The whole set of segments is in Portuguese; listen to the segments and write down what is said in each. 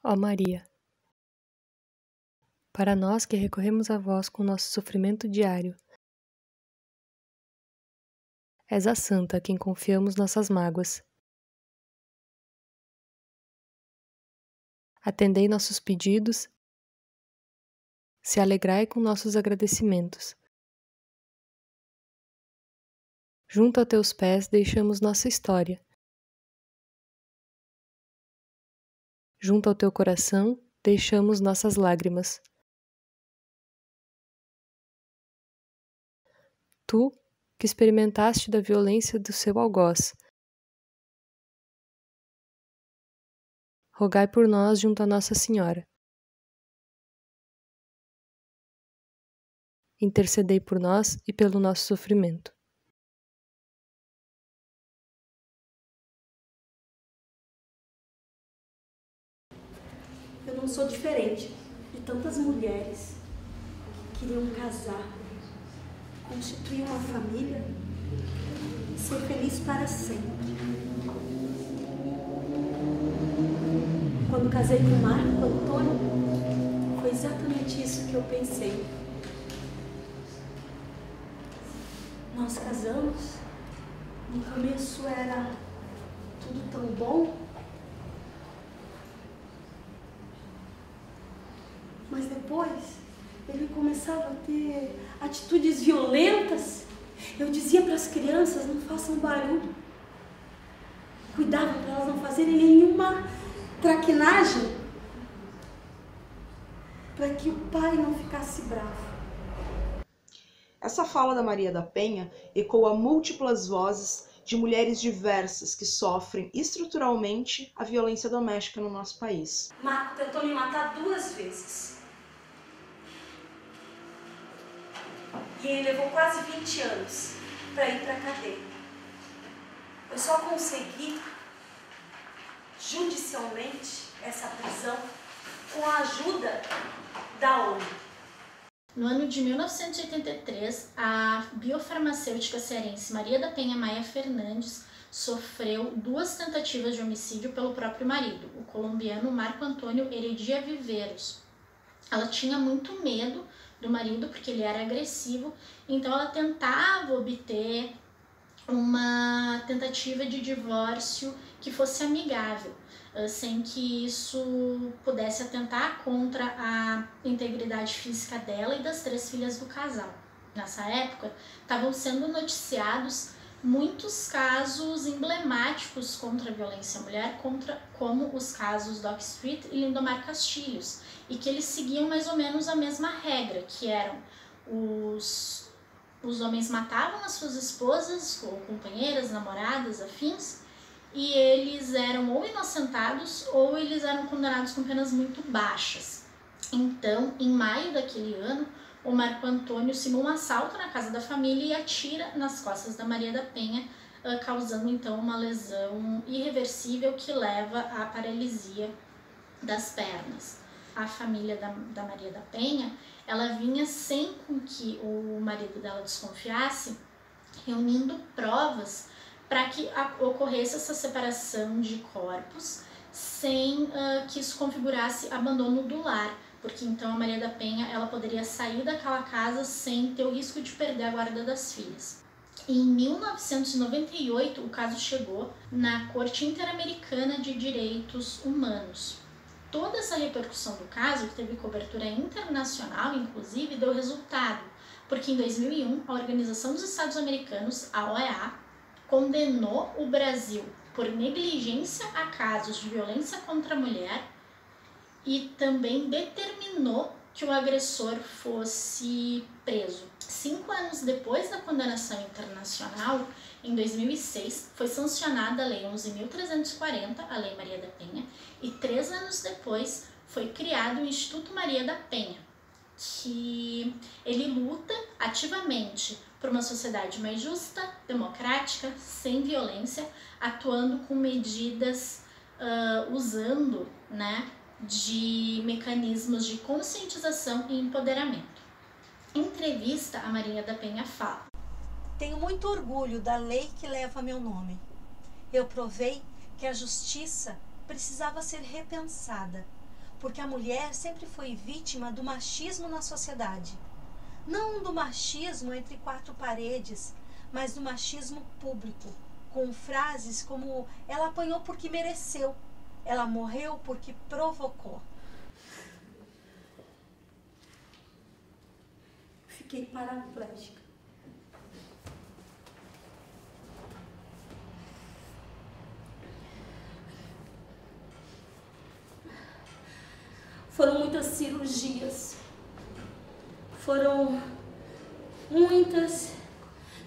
Ó Maria, para nós que recorremos a vós com nosso sofrimento diário, és a santa a quem confiamos nossas mágoas. Atendei nossos pedidos, se alegrai com nossos agradecimentos. Junto a teus pés deixamos nossa história. Junto ao teu coração deixamos nossas lágrimas. Tu, que experimentaste da violência do seu algoz, rogai por nós junto a Nossa Senhora. Intercedei por nós e pelo nosso sofrimento. Eu não sou diferente de tantas mulheres que queriam casar, constituir uma família e ser feliz para sempre. Quando casei com o Marco Antônio, foi exatamente isso que eu pensei. Nós casamos, no começo era tudo tão bom, mas depois ele começava a ter atitudes violentas. Eu dizia para as crianças, não façam barulho. Cuidava para elas não fazerem nenhuma traquinagem, para que o pai não ficasse bravo. Essa fala da Maria da Penha ecoa múltiplas vozes de mulheres diversas que sofrem estruturalmente a violência doméstica no nosso país. Marco tentou me matar 2 vezes. E ele levou quase 20 anos para ir para a cadeia. Eu só consegui judicialmente essa prisão com a ajuda da ONU. No ano de 1983, a biofarmacêutica cearense Maria da Penha Maia Fernandes sofreu 2 tentativas de homicídio pelo próprio marido, o colombiano Marco Antônio Heredia Viveros. Ela tinha muito medo do marido porque ele era agressivo, então ela tentava obter uma tentativa de divórcio que fosse amigável, sem que isso pudesse atentar contra a integridade física dela e das 3 filhas do casal. Nessa época, estavam sendo noticiados muitos casos emblemáticos contra a violência à mulher, como os casos Dock Street e Lindomar Castilhos, e que eles seguiam mais ou menos a mesma regra, que eram os homens matavam as suas esposas, ou companheiras, namoradas, afins, e eles eram ou inocentados ou eles eram condenados com penas muito baixas. Então, em maio daquele ano, o Marco Antônio simula um assalto na casa da família e atira nas costas da Maria da Penha, causando então uma lesão irreversível que leva à paralisia das pernas. A família da Maria da Penha, ela vinha sem com que o marido dela desconfiasse, reunindo provas para que ocorresse essa separação de corpos sem que isso configurasse abandono do lar, porque então a Maria da Penha ela poderia sair daquela casa sem ter o risco de perder a guarda das filhas. Em 1998, o caso chegou na Corte Interamericana de Direitos Humanos. Toda essa repercussão do caso, que teve cobertura internacional, inclusive, deu resultado, porque em 2001, a Organização dos Estados Americanos, a OEA, condenou o Brasil por negligência a casos de violência contra a mulher e também determinou que o agressor fosse preso. 5 anos depois da condenação internacional, em 2006, foi sancionada a Lei 11.340, a Lei Maria da Penha, e 3 anos depois foi criado o Instituto Maria da Penha, que ele luta ativamente por uma sociedade mais justa, democrática, sem violência, atuando com medidas, usando, de mecanismos de conscientização e empoderamento. Em entrevista, a Maria da Penha fala: Tenho muito orgulho da lei que leva meu nome. Eu provei que a justiça precisava ser repensada, porque a mulher sempre foi vítima do machismo na sociedade. Não do machismo entre quatro paredes, mas do machismo público, com frases como: ela apanhou porque mereceu, ela morreu porque provocou. Fiquei paraplégica. Foram muitas cirurgias, foram muitas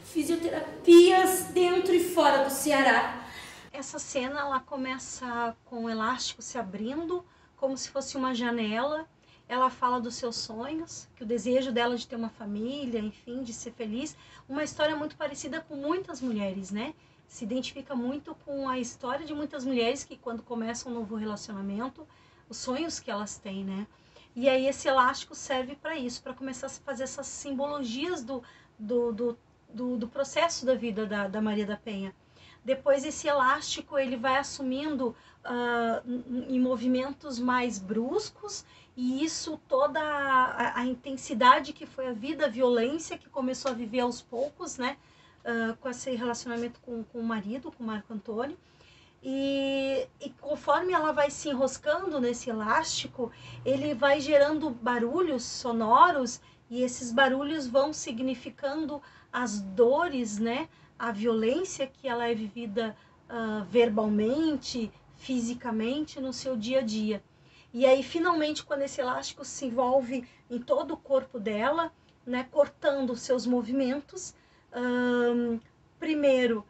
fisioterapias dentro e fora do Ceará. Essa cena ela começa com o elástico se abrindo, como se fosse uma janela. Ela fala dos seus sonhos, que o desejo dela de ter uma família, enfim, de ser feliz. Uma história muito parecida com muitas mulheres, né? Se identifica muito com a história de muitas mulheres que, quando começam um novo relacionamento, os sonhos que elas têm, né? E aí esse elástico serve para isso, para começar a fazer essas simbologias do processo da vida da Maria da Penha. Depois esse elástico ele vai assumindo em movimentos mais bruscos, e isso toda a intensidade que foi a vida, a violência que começou a viver aos poucos, né? Com esse relacionamento com o marido, com o Marco Antônio. E conforme ela vai se enroscando nesse elástico, ele vai gerando barulhos sonoros, e esses barulhos vão significando as dores, né? A violência que ela é vivida verbalmente, fisicamente no seu dia a dia. E aí, finalmente, quando esse elástico se envolve em todo o corpo dela, né? Cortando os seus movimentos, primeiro,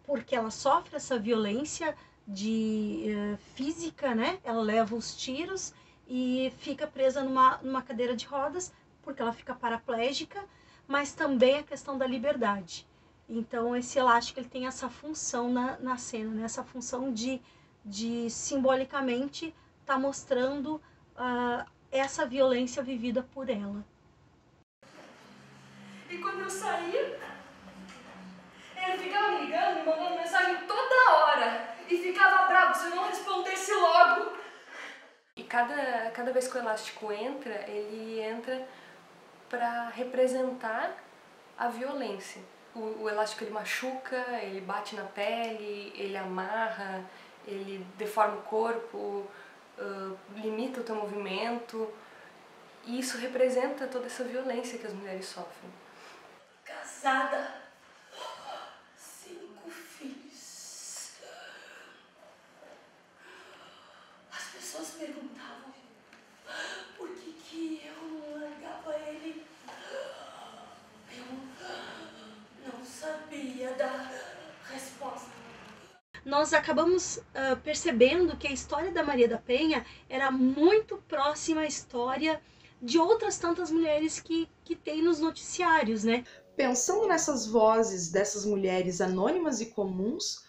porque ela sofre essa violência física, né? Ela leva os tiros e fica presa numa cadeira de rodas, porque ela fica paraplégica, mas também a questão da liberdade. Então, esse elástico ele tem essa função na cena, né? Essa função de simbolicamente estar mostrando essa violência vivida por ela. E quando eu saí, ele ficava me ligando, me mandando mensagem toda hora. E ficava bravo se eu não respondesse logo. E cada vez que o elástico entra, ele entra para representar a violência. O elástico ele machuca, ele bate na pele, ele amarra, ele deforma o corpo, limita o teu movimento. E isso representa toda essa violência que as mulheres sofrem. Casada. 5 filhos. As pessoas perguntavam por que eu não largava ele. Eu não sabia dar resposta. Nós acabamos percebendo que a história da Maria da Penha era muito próxima à história de outras tantas mulheres que tem nos noticiários, né? Pensando nessas vozes dessas mulheres anônimas e comuns,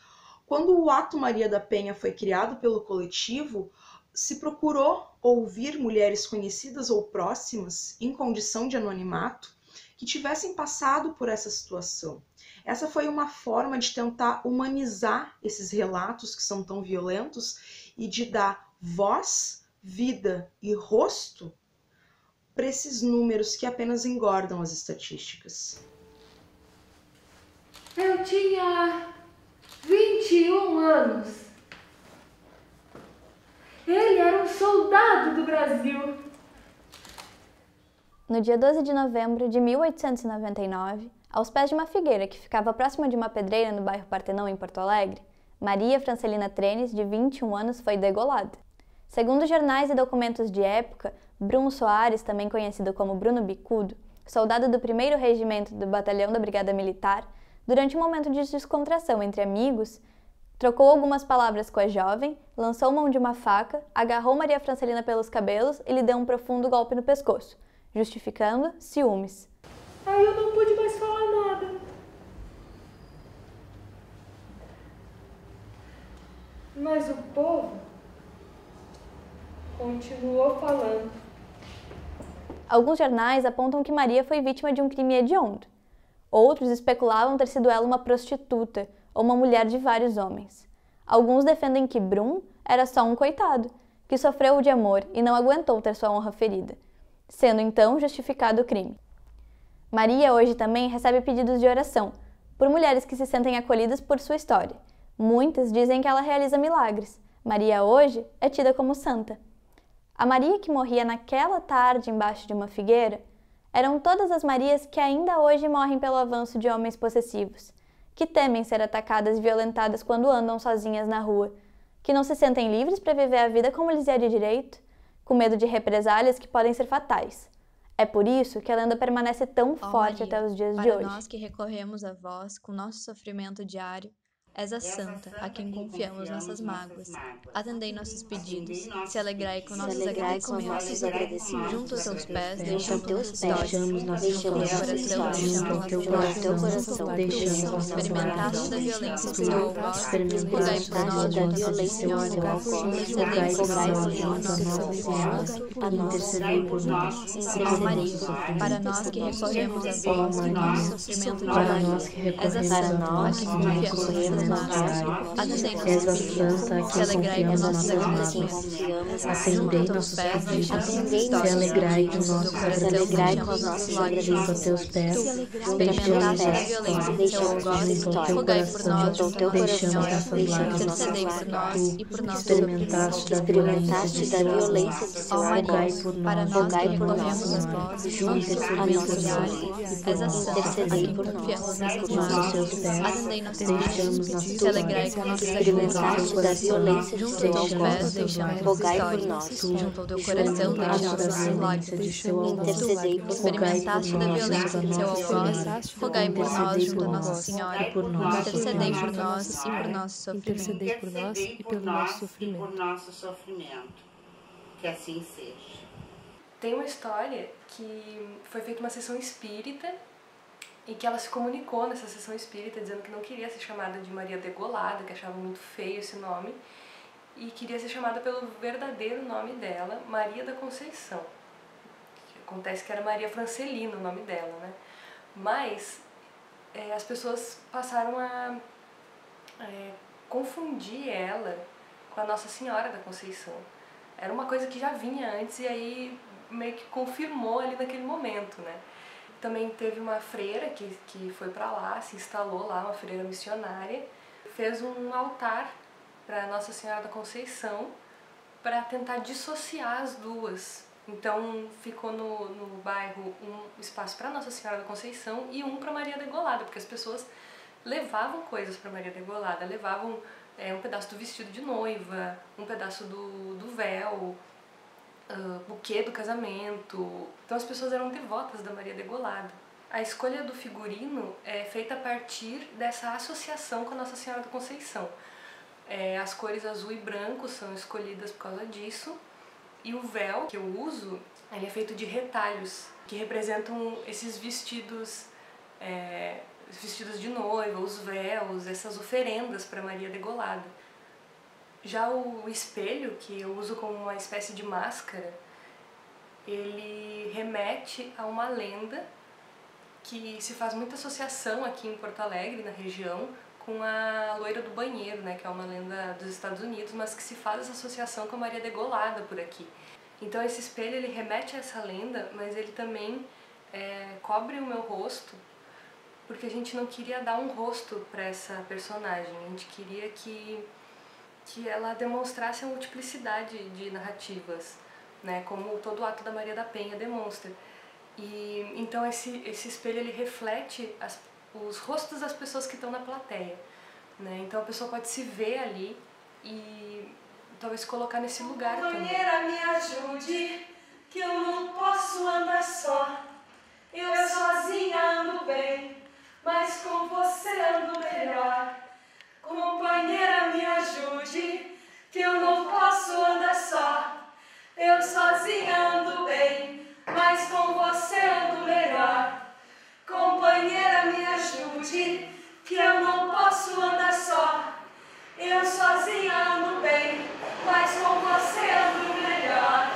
quando o Ato Maria da Penha foi criado pelo coletivo, se procurou ouvir mulheres conhecidas ou próximas, em condição de anonimato, que tivessem passado por essa situação. Essa foi uma forma de tentar humanizar esses relatos que são tão violentos e de dar voz, vida e rosto para esses números que apenas engordam as estatísticas. Eu tinha 21 anos. Ele era um soldado do Brasil. No dia 12 de novembro de 1899, aos pés de uma figueira que ficava próxima de uma pedreira no bairro Partenão, em Porto Alegre, Maria Francelina Trenes, de 21 anos, foi degolada. Segundo jornais e documentos de época, Bruno Soares, também conhecido como Bruno Bicudo, soldado do 1º Regimento do Batalhão da Brigada Militar, durante um momento de descontração entre amigos, trocou algumas palavras com a jovem, lançou mão de uma faca, agarrou Maria Francelina pelos cabelos e lhe deu um profundo golpe no pescoço, justificando ciúmes. Aí eu não pude mais falar nada. Mas o povo continuou falando. Alguns jornais apontam que Maria foi vítima de um crime hediondo. Outros especulavam ter sido ela uma prostituta ou uma mulher de vários homens. Alguns defendem que Brum era só um coitado, que sofreu de amor e não aguentou ter sua honra ferida, sendo então justificado o crime. Maria hoje também recebe pedidos de oração por mulheres que se sentem acolhidas por sua história. Muitas dizem que ela realiza milagres. Maria hoje é tida como santa. A Maria que morria naquela tarde embaixo de uma figueira eram todas as Marias que ainda hoje morrem pelo avanço de homens possessivos, que temem ser atacadas e violentadas quando andam sozinhas na rua, que não se sentem livres para viver a vida como lhes é de direito, com medo de represálias que podem ser fatais. É por isso que a lenda permanece tão forte Maria, até os dias de para hoje. nós que recorremos a vós com nosso sofrimento diário, és a santa a quem confiamos nossas mágoas. Atendei nossos pedidos, se alegrai com nossos agradecimentos. Junto aos teus pés, deixamos nossa história. Junto ao teu coração, deixamos nossa Experimentaste da violência do teu algoz, rogai por nós, Nossa Senhora, rogai por nós, intercedei por nós, Ó Maria, para nós que recorremos a vós com nosso sofrimento diário, és a santa a quem confiamos nossas mágoas. Atendei nossos pedidos, se alegrai com nossos agradecimentos. atendei nossos pedidos, se alegrai com nossos lágrimas junto aos teus pés, Experimentaste da violência do teu algoz, rogai por nós, junto ao teu coração, intercedei por nós e por nosso experimentaste da violência do Ó Maria, para nós que recorremos a vós, junto ao sofrimento diário, és a santa a quem confiamos nossas mágoas. Atendei nossos pedidos, se alegrai com nossos agradecimentos. da violência Junto ao teu pés, deixamos nossa história. Junto ao teu coração, deixamos nossas lágrimas. intercedei por nós. Experimentaste da violência do teu algoz, rogai por nós junto a Nossa Senhora. Intercedei por nós e por nosso sofrimento. Intercedei por nós e pelo nosso sofrimento. Que assim seja. Tem uma história que foi feita uma sessão espírita e que ela se comunicou nessa sessão espírita dizendo que não queria ser chamada de Maria Degolada, que achava muito feio esse nome, e queria ser chamada pelo verdadeiro nome dela, Maria da Conceição. Acontece que era Maria Francelina o nome dela, né? Mas as pessoas passaram a confundir ela com a Nossa Senhora da Conceição. Era uma coisa que já vinha antes e aí meio que confirmou ali naquele momento, né? Também teve uma freira que foi para lá, se instalou lá, uma freira missionária, fez um altar para Nossa Senhora da Conceição para tentar dissociar as duas. Então ficou no bairro um espaço para Nossa Senhora da Conceição e um para Maria Degolada, porque as pessoas levavam coisas para Maria Degolada, levavam um pedaço do vestido de noiva, um pedaço do véu, buquê do casamento. Então as pessoas eram devotas da Maria Degolada. A escolha do figurino é feita a partir dessa associação com a Nossa Senhora da Conceição. As cores azul e branco são escolhidas por causa disso. E o véu que eu uso, ele é feito de retalhos, que representam esses vestidos de noiva, os véus, essas oferendas para Maria Degolada. Já o espelho, que eu uso como uma espécie de máscara, ele remete a uma lenda que se faz muita associação aqui em Porto Alegre, na região, com a loira do banheiro, né, que é uma lenda dos Estados Unidos, mas que se faz essa associação com a Maria Degolada por aqui. Então esse espelho ele remete a essa lenda, mas ele também cobre o meu rosto, porque a gente não queria dar um rosto para essa personagem, a gente queria que ela demonstrasse a multiplicidade de narrativas, né, como todo o ato da Maria da Penha demonstra. E então esse espelho ele reflete os rostos das pessoas que estão na plateia, né? Então a pessoa pode se ver ali e talvez se colocar nesse lugar também. Companheira, me ajude, que eu não posso andar só. Eu sozinha ando bem, mas com você ando melhor. Companheira, me ajude, que eu não posso andar só. Eu sozinha ando bem, mas com você ando melhor. Companheira, me ajude, que eu não posso andar só. Eu sozinha ando bem, mas com você ando melhor.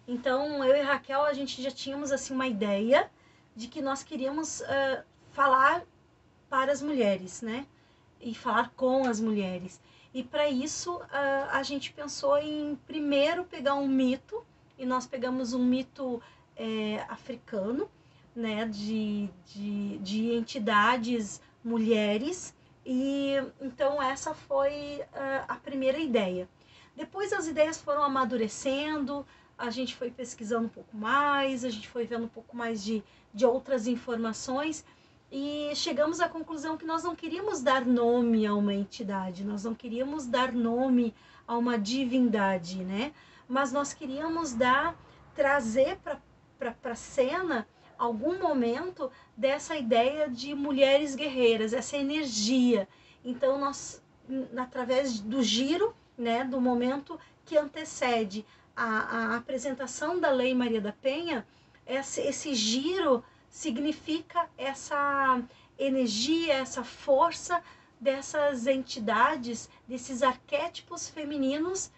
Então, eu e Raquel, a gente já tínhamos assim uma ideia de que nós queríamos falar para as mulheres, né? e falar com as mulheres. E para isso a gente pensou em primeiro pegar um mito, e nós pegamos um mito africano, né, de entidades mulheres, e então essa foi a primeira ideia. Depois as ideias foram amadurecendo, a gente foi pesquisando um pouco mais, a gente foi vendo um pouco mais de outras informações, e chegamos à conclusão que nós não queríamos dar nome a uma entidade, nós não queríamos dar nome a uma divindade, né? Mas nós queríamos trazer para a cena algum momento dessa ideia de mulheres guerreiras, essa energia. Então nós, através do giro, né, do momento que antecede a apresentação da Lei Maria da Penha, esse giro significa essa energia, essa força dessas entidades, desses arquétipos femininos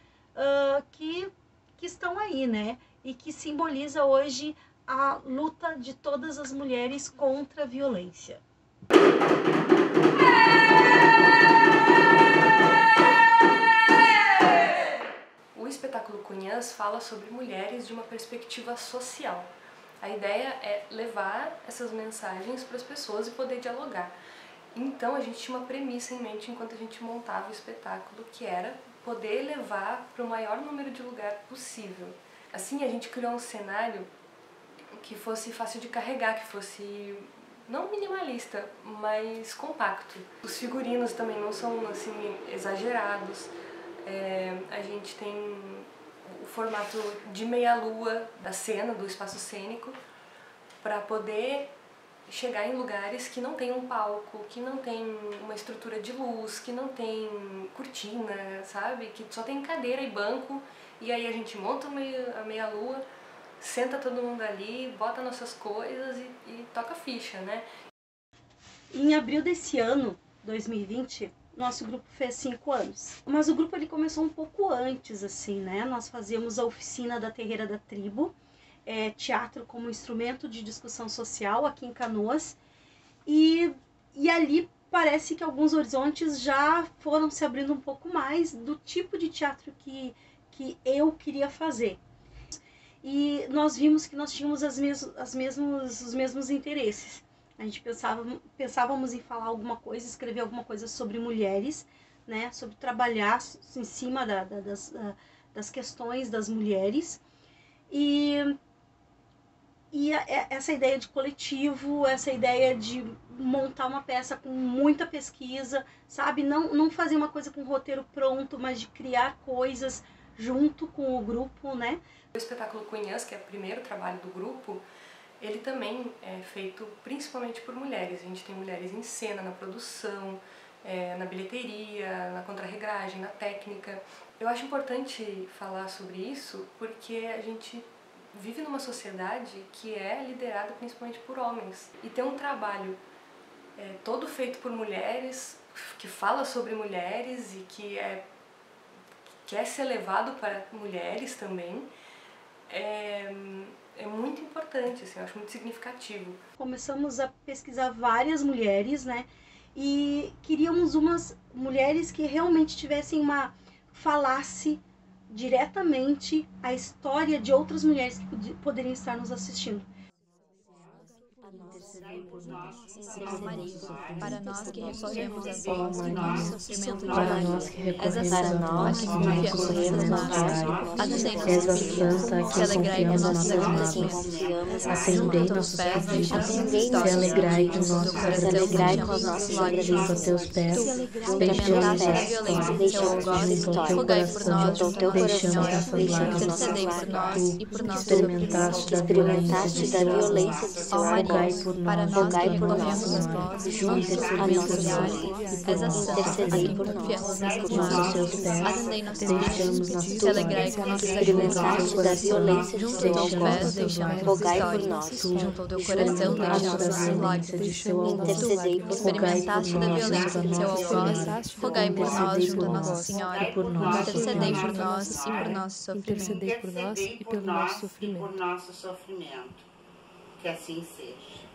que estão aí, né? E que simboliza hoje a luta de todas as mulheres contra a violência. O espetáculo Cunhãs fala sobre mulheres de uma perspectiva social. A ideia é levar essas mensagens para as pessoas e poder dialogar. Então a gente tinha uma premissa em mente enquanto a gente montava o espetáculo, que era poder levar para o maior número de lugar possível. Assim a gente criou um cenário que fosse fácil de carregar, que fosse não minimalista, mas compacto. Os figurinos também não são assim exagerados. A gente tem o formato de meia-lua da cena, do espaço cênico, para poder chegar em lugares que não tem um palco, que não tem uma estrutura de luz, que não tem cortina, sabe? Que só tem cadeira e banco, e aí a gente monta a meia-lua, senta todo mundo ali, bota nossas coisas e toca ficha, né? Em abril desse ano, 2020, nosso grupo fez 5 anos. Mas o grupo ele começou um pouco antes, assim, né? Nós fazíamos a oficina da Terreira da Tribo, teatro como instrumento de discussão social aqui em Canoas. E ali parece que alguns horizontes já foram se abrindo um pouco mais do tipo de teatro que eu queria fazer. E nós vimos que nós tínhamos os mesmos interesses. A gente pensávamos em falar alguma coisa, escrever alguma coisa sobre mulheres, né? Sobre trabalhar em cima das questões das mulheres. E essa ideia de coletivo, essa ideia de montar uma peça com muita pesquisa, sabe? Não fazer uma coisa com roteiro pronto, mas de criar coisas junto com o grupo, né? O espetáculo Cunhãs, que é o primeiro trabalho do grupo, ele também é feito principalmente por mulheres. A gente tem mulheres em cena, na produção, na bilheteria, na contrarregragem, na técnica. Eu acho importante falar sobre isso porque a gente vive numa sociedade que é liderada principalmente por homens. E tem um trabalho todo feito por mulheres, que fala sobre mulheres e que quer ser levado para mulheres também, é muito importante, assim, eu acho muito significativo. Começamos a pesquisar várias mulheres, né? E queríamos umas mulheres que realmente tivessem falasse diretamente a história de outras mulheres que poderiam estar nos assistindo. Para nós que recorremos a vós no nosso sofrimento diário, és a Santa, a quem confiamos nossos agradecimentos, atendei nossos pedidos, se alegrai com nossos agradecimentos, junto a teus pés, deixamos a história, rogai por nós, junto ao coração, intercedei por nós e por nosso experimentaste da violência de seu amor. Para nós que recorremos a vós, juntos a nosso diário, és a Santa, a quem confiamos nos seus pés, atendei nossos pedidos, se alegrai com nossos agradecimentos, da violência junto aos teus pés, deixamos histórias, junto ao teu coração, deixamos lágrimas, intercedei por experimentaste da violência de seu algoz, rogai por nós, junto a Nossa Senhora, intercedei por nós e por nosso sofrimento. Intercedei por nós e pelo nosso sofrimento. Que assim seja.